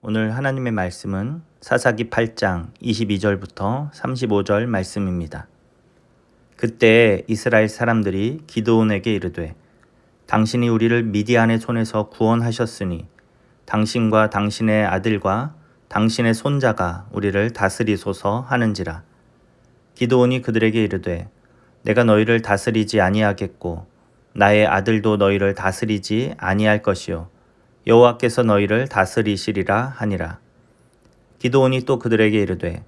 오늘 하나님의 말씀은 사사기 8장 22절부터 35절 말씀입니다. 그때 이스라엘 사람들이 기드온에게 이르되 당신이 우리를 미디안의 손에서 구원하셨으니 당신과 당신의 아들과 당신의 손자가 우리를 다스리소서 하는지라. 기드온이 그들에게 이르되 내가 너희를 다스리지 아니하겠고 나의 아들도 너희를 다스리지 아니할 것이요 여호와께서 너희를 다스리시리라 하니라. 기드온이 또 그들에게 이르되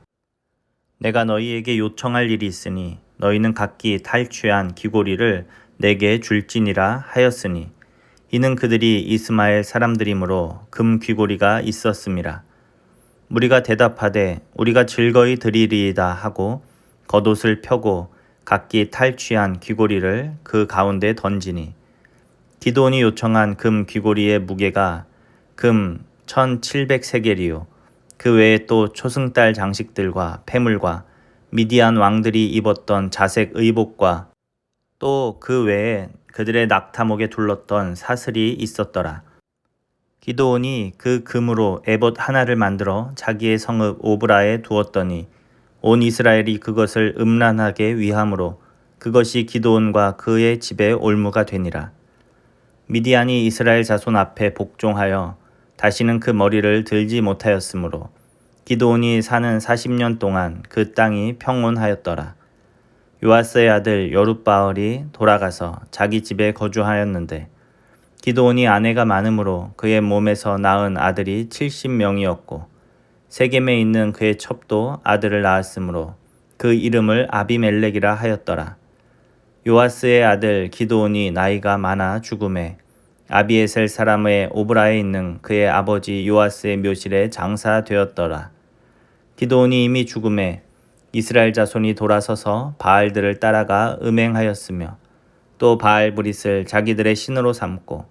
내가 너희에게 요청할 일이 있으니 너희는 각기 탈취한 귀고리를 내게 줄지니라 하였으니 이는 그들이 이스마엘 사람들이므로 금 귀고리가 있었음이라. 무리가 대답하되 우리가 즐거이 드리리이다 하고 겉옷을 펴고 각기 탈취한 귀고리를 그 가운데 던지니 기드온이 요청한 금 귀고리의 무게가 금 1700세겔이요 그 외에 또 초승달 장식들과 패물과 미디안 왕들이 입었던 자색 의복과 또 그 외에 그들의 낙타목에 둘렀던 사슬이 있었더라. 기드온이 그 금으로 에봇 하나를 만들어 자기의 성읍 오브라에 두었더니 온 이스라엘이 그것을 음란하게 위함으로 그것이 기드온과 그의 집의 올무가 되니라. 미디안이 이스라엘 자손 앞에 복종하여 다시는 그 머리를 들지 못하였으므로 기드온이 사는 40년 동안 그 땅이 평온하였더라. 요아스의 아들 여룻바알이 돌아가서 자기 집에 거주하였는데 기드온이 아내가 많으므로 그의 몸에서 낳은 아들이 70명이었고 세겜에 있는 그의 첩도 아들을 낳았으므로 그 이름을 아비멜렉이라 하였더라. 요아스의 아들 기드온이 나이가 많아 죽음에 아비에셀 사람의 오브라에 있는 그의 아버지 요아스의 묘실에 장사되었더라. 기드온이 이미 죽음에 이스라엘 자손이 돌아서서 바알들을 따라가 음행하였으며 또 바알브릿을 자기들의 신으로 삼고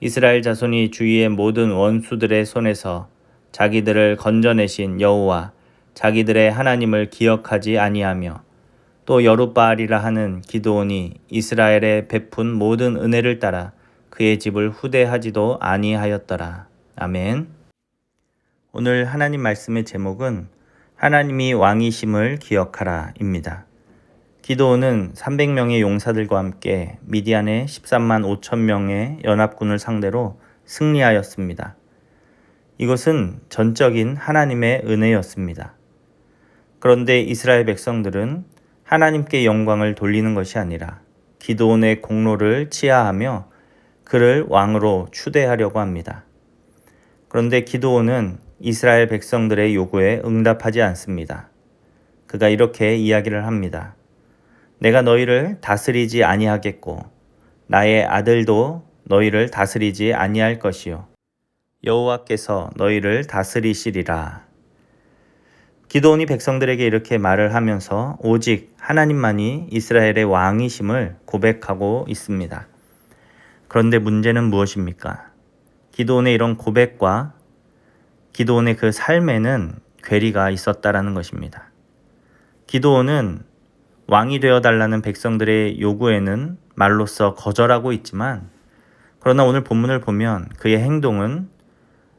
이스라엘 자손이 주위의 모든 원수들의 손에서 자기들을 건져내신 여호와 자기들의 하나님을 기억하지 아니하며 또 여룻바알이라 하는 기드온이 이스라엘에 베푼 모든 은혜를 따라 그의 집을 후대하지도 아니하였더라. 아멘. 오늘 하나님 말씀의 제목은 하나님이 왕이심을 기억하라 입니다. 기드온은 300명의 용사들과 함께 미디안의 13만 5천 명의 연합군을 상대로 승리하였습니다. 이것은 전적인 하나님의 은혜였습니다. 그런데 이스라엘 백성들은 하나님께 영광을 돌리는 것이 아니라 기드온의 공로를 치하하며 그를 왕으로 추대하려고 합니다. 그런데 기드온은 이스라엘 백성들의 요구에 응답하지 않습니다. 그가 이렇게 이야기를 합니다. 내가 너희를 다스리지 아니하겠고 나의 아들도 너희를 다스리지 아니할 것이요 여호와께서 너희를 다스리시리라. 기드온이 백성들에게 이렇게 말을 하면서 오직 하나님만이 이스라엘의 왕이심을 고백하고 있습니다. 그런데 문제는 무엇입니까? 기드온의 이런 고백과 기드온의 그 삶에는 괴리가 있었다라는 것입니다. 기드온은 왕이 되어달라는 백성들의 요구에는 말로써 거절하고 있지만 그러나 오늘 본문을 보면 그의 행동은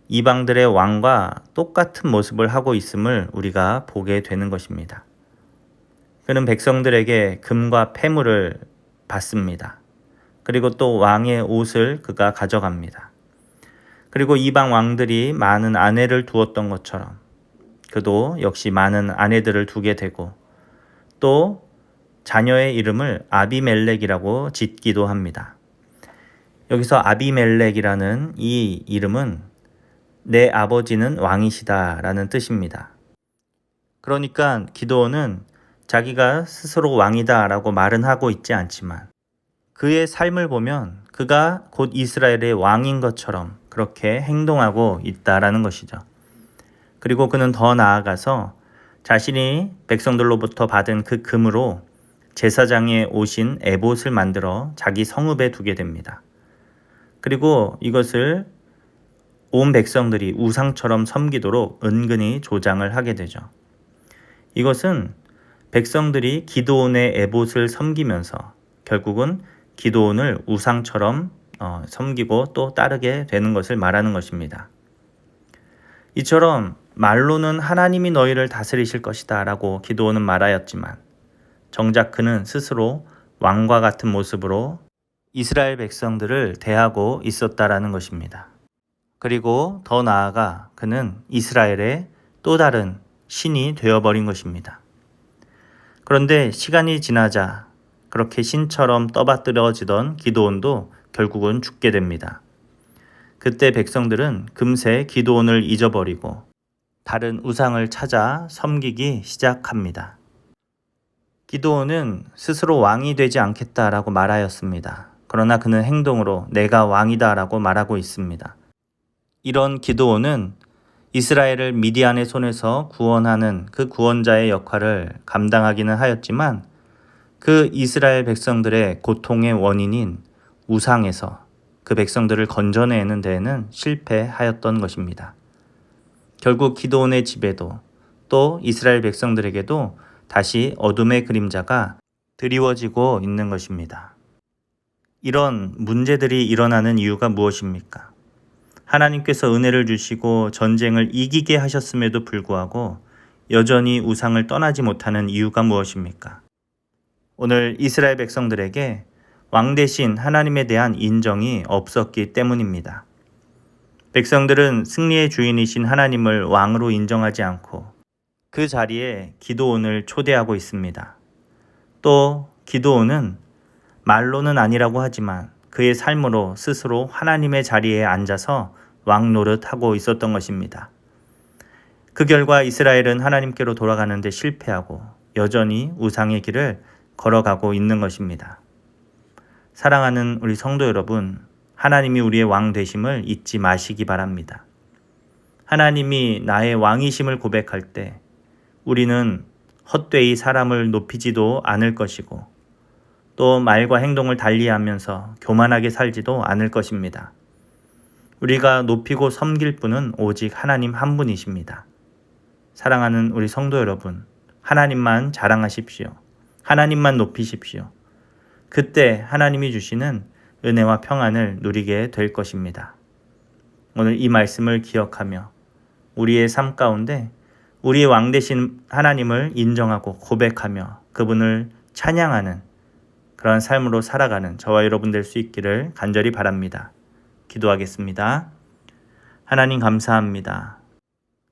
이방들의 왕과 똑같은 모습을 하고 있음을 우리가 보게 되는 것입니다. 그는 백성들에게 금과 패물을 받습니다. 그리고 또 왕의 옷을 그가 가져갑니다. 그리고 이방 왕들이 많은 아내를 두었던 것처럼 그도 역시 많은 아내들을 두게 되고 또 자녀의 이름을 아비멜렉이라고 짓기도 합니다. 여기서 아비멜렉이라는 이 이름은 내 아버지는 왕이시다라는 뜻입니다. 그러니까 기드온은 자기가 스스로 왕이다라고 말은 하고 있지 않지만 그의 삶을 보면 그가 곧 이스라엘의 왕인 것처럼 그렇게 행동하고 있다라는 것이죠. 그리고 그는 더 나아가서 자신이 백성들로부터 받은 그 금으로 제사장의 옷인 에봇을 만들어 자기 성읍에 두게 됩니다. 그리고 이것을 온 백성들이 우상처럼 섬기도록 은근히 조장을 하게 되죠. 이것은 백성들이 기드온의 에봇을 섬기면서 결국은 기드온을 우상처럼 섬기고 또 따르게 되는 것을 말하는 것입니다. 이처럼 말로는 하나님이 너희를 다스리실 것이다 라고 기드온은 말하였지만 정작 그는 스스로 왕과 같은 모습으로 이스라엘 백성들을 대하고 있었다라는 것입니다. 그리고 더 나아가 그는 이스라엘의 또 다른 신이 되어버린 것입니다. 그런데 시간이 지나자 그렇게 신처럼 떠받들어지던 기드온도 결국은 죽게 됩니다. 그때 백성들은 금세 기드온을 잊어버리고 다른 우상을 찾아 섬기기 시작합니다. 기드온은 스스로 왕이 되지 않겠다라고 말하였습니다. 그러나 그는 행동으로 내가 왕이다라고 말하고 있습니다. 이런 기드온은 이스라엘을 미디안의 손에서 구원하는 그 구원자의 역할을 감당하기는 하였지만 그 이스라엘 백성들의 고통의 원인인 우상에서 그 백성들을 건져내는 데에는 실패하였던 것입니다. 결국 기드온의 집에도 또 이스라엘 백성들에게도 다시 어둠의 그림자가 드리워지고 있는 것입니다. 이런 문제들이 일어나는 이유가 무엇입니까? 하나님께서 은혜를 주시고 전쟁을 이기게 하셨음에도 불구하고 여전히 우상을 떠나지 못하는 이유가 무엇입니까? 오늘 이스라엘 백성들에게 왕 대신 하나님에 대한 인정이 없었기 때문입니다. 백성들은 승리의 주인이신 하나님을 왕으로 인정하지 않고 그 자리에 기드온을 초대하고 있습니다. 또 기드온은 말로는 아니라고 하지만 그의 삶으로 스스로 하나님의 자리에 앉아서 왕 노릇하고 있었던 것입니다. 그 결과 이스라엘은 하나님께로 돌아가는데 실패하고 여전히 우상의 길을 걸어가고 있는 것입니다. 사랑하는 우리 성도 여러분, 하나님이 우리의 왕 되심을 잊지 마시기 바랍니다. 하나님이 나의 왕이심을 고백할 때 우리는 헛되이 사람을 높이지도 않을 것이고 또 말과 행동을 달리하면서 교만하게 살지도 않을 것입니다. 우리가 높이고 섬길 분은 오직 하나님 한 분이십니다. 사랑하는 우리 성도 여러분, 하나님만 자랑하십시오. 하나님만 높이십시오. 그때 하나님이 주시는 은혜와 평안을 누리게 될 것입니다. 오늘 이 말씀을 기억하며 우리의 삶 가운데 우리의 왕 되신 하나님을 인정하고 고백하며 그분을 찬양하는 그런 삶으로 살아가는 저와 여러분 될 수 있기를 간절히 바랍니다. 기도하겠습니다. 하나님 감사합니다.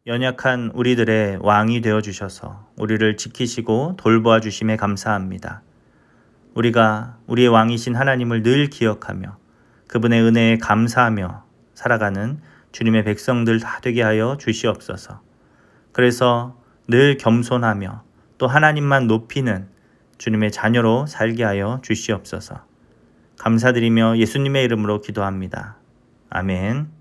연약한 우리들의 왕이 되어주셔서 우리를 지키시고 돌보아 주심에 감사합니다. 우리가 우리의 왕이신 하나님을 늘 기억하며 그분의 은혜에 감사하며 살아가는 주님의 백성들 다 되게 하여 주시옵소서. 그래서 늘 겸손하며 또 하나님만 높이는 주님의 자녀로 살게 하여 주시옵소서. 감사드리며 예수님의 이름으로 기도합니다. 아멘.